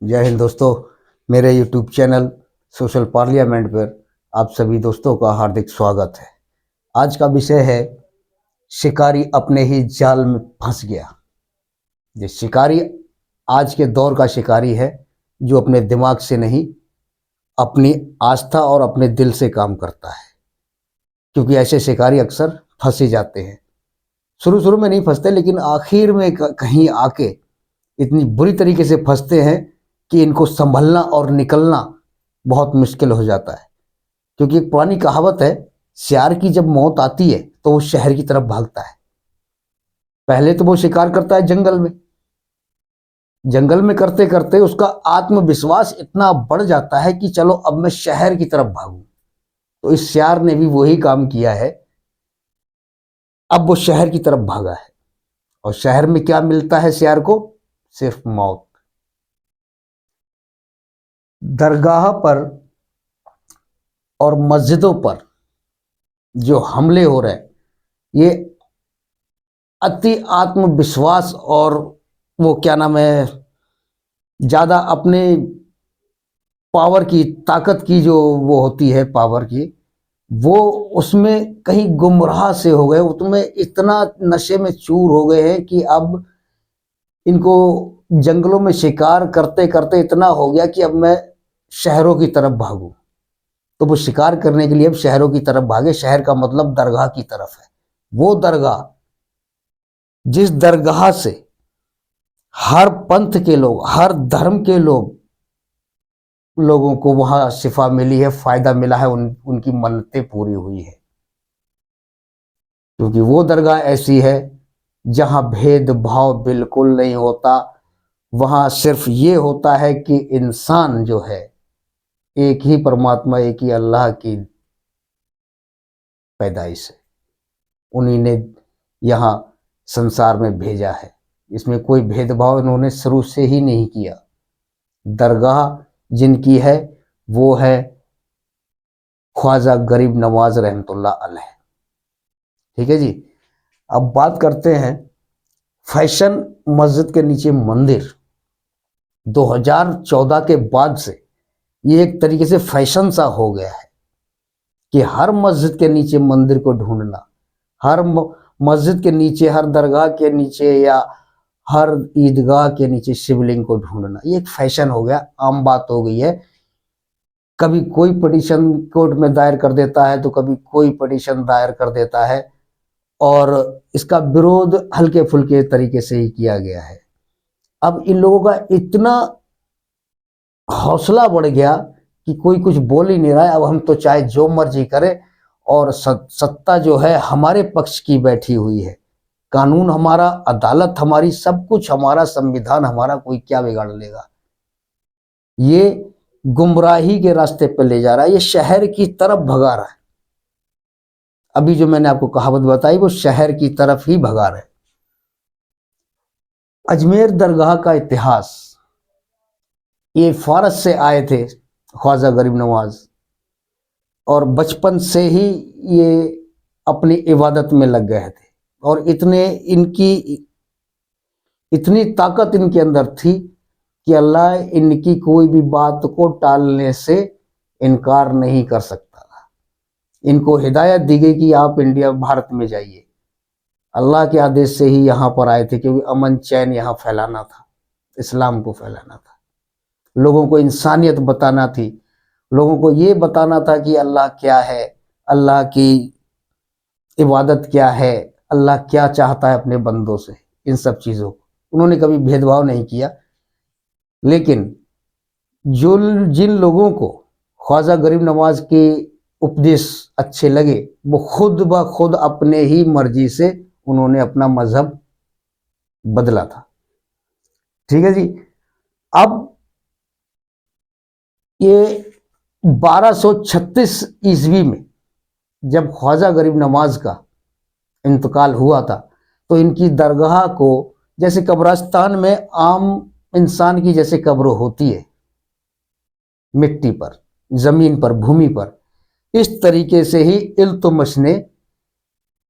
जय हिंद दोस्तों। मेरे यूट्यूब चैनल सोशल पार्लियामेंट पर आप सभी दोस्तों का हार्दिक स्वागत है। आज का विषय है शिकारी अपने ही जाल में फंस गया। ये शिकारी आज के दौर का शिकारी है जो अपने दिमाग से नहीं, अपनी आस्था और अपने दिल से काम करता है, क्योंकि ऐसे शिकारी अक्सर फंसे जाते हैं। शुरू शुरू में नहीं फंसते, लेकिन आखिर में कहीं आके इतनी बुरी तरीके से फंसते हैं कि इनको संभलना और निकलना बहुत मुश्किल हो जाता है। क्योंकि एक पुरानी कहावत है, सियार की जब मौत आती है तो वो शहर की तरफ भागता है। पहले तो वो शिकार करता है जंगल में करते करते उसका आत्मविश्वास इतना बढ़ जाता है कि चलो अब मैं शहर की तरफ भागूं। तो इस सियार ने भी वही काम किया है। अब वो शहर की तरफ भागा है, और शहर में क्या मिलता है सियार को? सिर्फ मौत। दरगाह पर और मस्जिदों पर जो हमले हो रहे हैं, ये अति आत्मविश्वास और वो क्या नाम है, ज्यादा अपने पावर की, ताकत की जो वो होती है पावर की, वो उसमें कहीं गुमराह से हो गए। उसमें इतना नशे में चूर हो गए हैं कि अब इनको जंगलों में शिकार करते करते इतना हो गया कि अब मैं शहरों की तरफ भागूं। तो वो शिकार करने के लिए अब शहरों की तरफ भागे। शहर का मतलब दरगाह की तरफ है। वो दरगाह जिस दरगाह से हर पंथ के लोग, हर धर्म के लोगों को वहां शिफा मिली है, फायदा मिला है, उनकी मन्नतें पूरी हुई है। क्योंकि वो दरगाह ऐसी है जहां भेदभाव बिल्कुल नहीं होता। वहां सिर्फ ये होता है कि इंसान जो है, एक ही परमात्मा, एक ही अल्लाह की पैदाइश है। उन्हीं ने यहाँ संसार में भेजा है। इसमें कोई भेदभाव इन्होंने शुरू से ही नहीं किया। दरगाह जिनकी है वो है ख्वाजा गरीब नवाज रहमतुल्लाह अलैह। ठीक है जी। अब बात करते हैं फैशन मस्जिद के नीचे मंदिर। 2014 के बाद से ये एक तरीके से फैशन सा हो गया है कि हर मस्जिद के नीचे मंदिर को ढूंढना, हर मस्जिद के नीचे, हर दरगाह के नीचे या हर ईदगाह के नीचे शिवलिंग को ढूंढना, ये एक फैशन हो गया, आम बात हो गई है। कभी कोई पिटीशन कोर्ट में दायर कर देता है तो कभी कोई पिटीशन दायर कर देता है, और इसका विरोध हल्के फुल्के तरीके से ही किया गया है। अब इन लोगों का इतना हौसला बढ़ गया कि कोई कुछ बोल ही नहीं रहा है। अब हम तो चाहे जो मर्जी करें, और सत्ता जो है हमारे पक्ष की बैठी हुई है। कानून हमारा, अदालत हमारी, सब कुछ हमारा, संविधान हमारा, कोई क्या बिगाड़ लेगा। ये गुमराही के रास्ते पर ले जा रहा है, ये शहर की तरफ भगा रहा है। अभी जो मैंने आपको कहावत बताई वो शहर की तरफ ही भगा रहा है। अजमेर दरगाह का इतिहास, ये फारस से आए थे ख्वाजा गरीब नवाज, और बचपन से ही ये अपनी इबादत में लग गए थे। और इतनी ताकत इनके अंदर थी कि अल्लाह इनकी कोई भी बात को टालने से इनकार नहीं कर सकता था। इनको हिदायत दी गई कि आप इंडिया, भारत में जाइए। अल्लाह के आदेश से ही यहाँ पर आए थे, क्योंकि अमन चैन यहाँ फैलाना था, इस्लाम को फैलाना था, लोगों को इंसानियत बताना थी, लोगों को ये बताना था कि अल्लाह क्या है, अल्लाह की इबादत क्या है, अल्लाह क्या चाहता है अपने बंदों से। इन सब चीज़ों को उन्होंने कभी भेदभाव नहीं किया। लेकिन जो जिन लोगों को ख्वाजा गरीब नवाज के उपदेश अच्छे लगे, वो खुद ब खुद अपने ही मर्जी से उन्होंने अपना मजहब बदला था। ठीक है जी। अब ये 1236 ईस्वी में जब ख्वाजा गरीब नवाज का इंतकाल हुआ था, तो इनकी दरगाह को, जैसे कब्रिस्तान में आम इंसान की जैसे कब्र होती है, मिट्टी पर, जमीन पर, भूमि पर, इस तरीके से ही इल्तुतमिश ने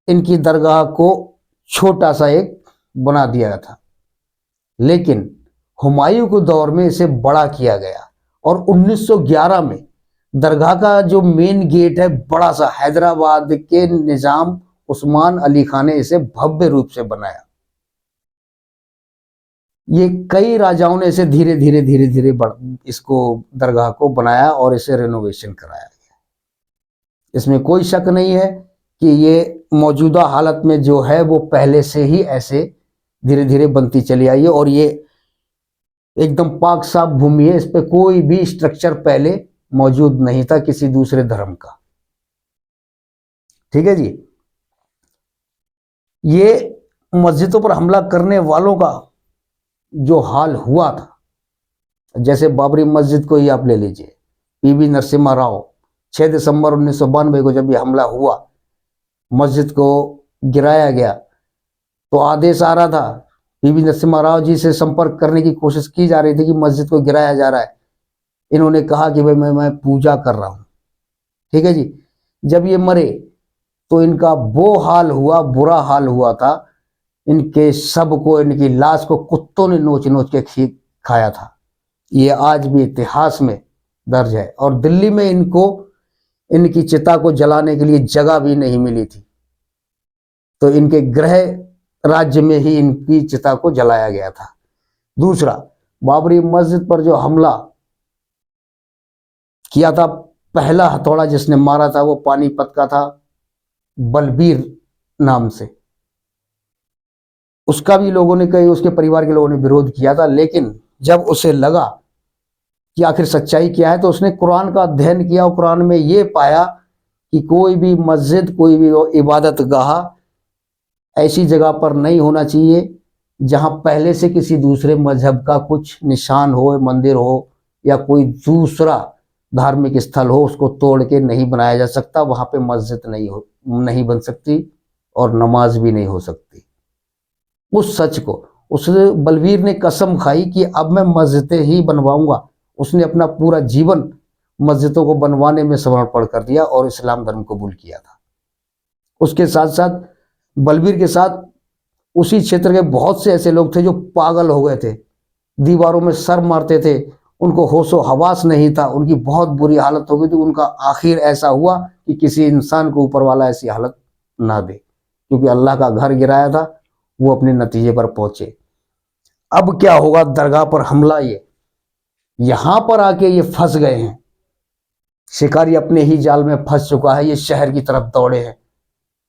इनकी दरगाह को छोटा सा एक बना दिया था। लेकिन हुमायूं के दौर में इसे बड़ा किया गया और 1911 में दरगाह का जो मेन गेट है बड़ा सा, हैदराबाद के निजाम उस्मान अली खान ने इसे भव्य रूप से बनाया। ये कई राजाओं ने इसे धीरे धीरे धीरे धीरे इसको दरगाह को बनाया और इसे रेनोवेशन कराया गया। इसमें कोई शक नहीं है कि ये मौजूदा हालत में जो है वो पहले से ही ऐसे धीरे धीरे बनती चली आई है और ये एकदम पाक साफ भूमि है। इस पे कोई भी स्ट्रक्चर पहले मौजूद नहीं था किसी दूसरे धर्म का। ठीक है जी। ये मस्जिदों पर हमला करने वालों का जो हाल हुआ था, जैसे बाबरी मस्जिद को ही आप ले लीजिए, पीवी नरसिम्हा राव 6 दिसंबर 1992 को जब ये हमला हुआ, मस्जिद को गिराया गया, तो आदेश आ रहा था, पीवी नरसिम्हा राव जी से संपर्क करने की कोशिश की जा रही थी कि मस्जिद को गिराया जा रहा है। इन्होंने कहा कि भाई मैं पूजा कर रहा हूं। ठीक है जी। जब ये मरे तो इनका वो हाल हुआ, बुरा हाल हुआ था, इनके शव को, इनकी लाश को कुत्तों ने नोच नोच के खाया था। ये आज भी इतिहास में दर्ज है। और दिल्ली में इनको, इनकी चिता को जलाने के लिए जगह भी नहीं मिली थी, तो इनके गृह राज्य में ही इनकी चिता को जलाया गया था। दूसरा, बाबरी मस्जिद पर जो हमला किया था, पहला हथौड़ा जिसने मारा था वो पानीपत का था, बलबीर नाम से। उसका भी लोगों ने, कई उसके परिवार के लोगों ने विरोध किया था, लेकिन जब उसे लगा कि आखिर सच्चाई क्या है तो उसने कुरान का अध्ययन किया और कुरान में ये पाया कि कोई भी मस्जिद, कोई भी इबादत गाह ऐसी जगह पर नहीं होना चाहिए जहां पहले से किसी दूसरे मजहब का कुछ निशान हो, मंदिर हो या कोई दूसरा धार्मिक स्थल हो, उसको तोड़ के नहीं बनाया जा सकता। वहां पे मस्जिद नहीं बन सकती और नमाज भी नहीं हो सकती। उस सच को उस बलबीर ने कसम खाई कि अब मैं मस्जिदें ही बनवाऊंगा। उसने अपना पूरा जीवन मस्जिदों को बनवाने में समर्पण कर दिया और इस्लाम धर्म कबूल किया था। उसके साथ साथ बलबीर के साथ उसी क्षेत्र के बहुत से ऐसे लोग थे जो पागल हो गए थे, दीवारों में सर मारते थे, उनको होशो हवास नहीं था, उनकी बहुत बुरी हालत हो गई थी। उनका आखिर ऐसा हुआ कि किसी इंसान को ऊपर वाला ऐसी हालत ना दे, क्योंकि अल्लाह का घर गिराया था, वो अपने नतीजे पर पहुंचे। अब क्या होगा, दरगाह पर हमला, ये यहां पर आके ये फंस गए हैं। शिकारी अपने ही जाल में फंस चुका है, ये शहर की तरफ दौड़े हैं,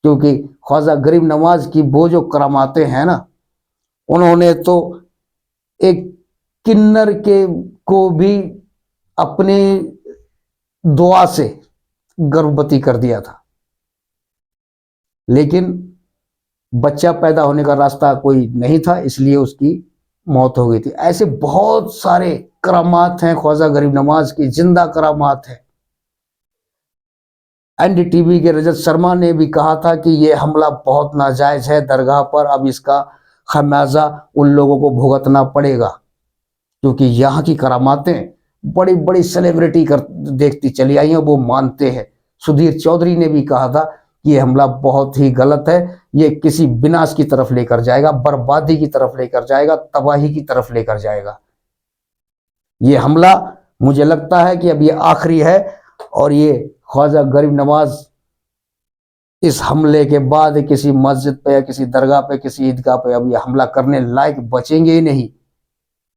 क्योंकि ख्वाजा गरीब नवाज की वो जो करामातें हैं ना, उन्होंने तो एक किन्नर के को भी अपने दुआ से गर्भवती कर दिया था, लेकिन बच्चा पैदा होने का रास्ता कोई नहीं था, इसलिए उसकी मौत हो गई थी। ऐसे बहुत सारे करामात हैं ख्वाजा गरीब नवाज की, जिंदा करामात है। एनडीटीवी के रजत शर्मा ने भी कहा था कि यह हमला बहुत नाजायज है दरगाह पर, अब इसका खमियाजा उन लोगों को भुगतना पड़ेगा, क्योंकि यहाँ की करामातें बड़ी बड़ी सेलिब्रिटी देखती चली आई हैं, वो मानते हैं। सुधीर चौधरी ने भी कहा था कि यह हमला बहुत ही गलत है, ये किसी विनाश की तरफ लेकर जाएगा, बर्बादी की तरफ लेकर जाएगा, तबाही की तरफ लेकर जाएगा। ये हमला मुझे लगता है कि अब ये आखिरी है और ये ख्वाजा गरीब नवाज इस हमले के बाद किसी मस्जिद पे या किसी दरगाह पे, किसी ईदगाह पे अब ये हमला करने लायक बचेंगे ही नहीं।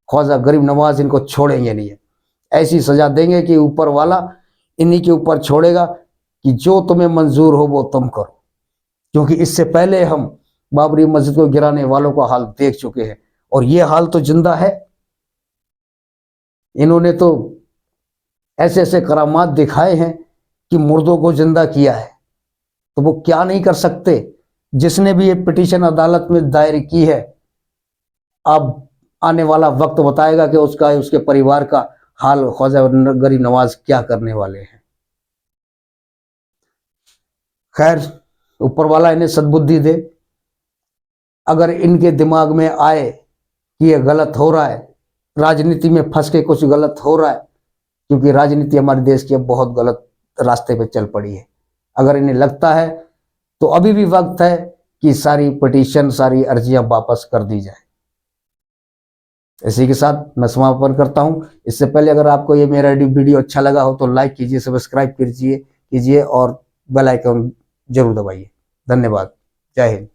ख्वाजा गरीब नवाज इनको छोड़ेंगे नहीं, ऐसी सजा देंगे कि ऊपर वाला इन्हीं के ऊपर छोड़ेगा कि जो तुम्हें मंजूर हो वो तुम करो। क्योंकि इससे पहले हम बाबरी मस्जिद को गिराने वालों का हाल देख चुके हैं और ये हाल तो जिंदा है। इन्होंने तो ऐसे ऐसे करामात दिखाए हैं कि मुर्दों को जिंदा किया है, तो वो क्या नहीं कर सकते। जिसने भी ये पिटीशन अदालत में दायर की है, अब आने वाला वक्त बताएगा कि उसके परिवार का हाल ख्वाजा गरीब नवाज क्या करने वाले हैं। खैर, ऊपर वाला इन्हें सद्बुद्धि दे। अगर इनके दिमाग में आए कि ये गलत हो रहा है, राजनीति में फंस के कुछ गलत हो रहा है, क्योंकि राजनीति हमारे देश की अब बहुत गलत रास्ते पे चल पड़ी है, अगर इन्हें लगता है तो अभी भी वक्त है कि सारी पिटीशन, सारी अर्जियां वापस कर दी जाए। इसी के साथ मैं समापन करता हूं। इससे पहले अगर आपको ये मेरा वीडियो अच्छा लगा हो तो लाइक कीजिए, सब्सक्राइब कीजिए और बेल आइकन जरूर दबाइए। धन्यवाद। जय हिंद।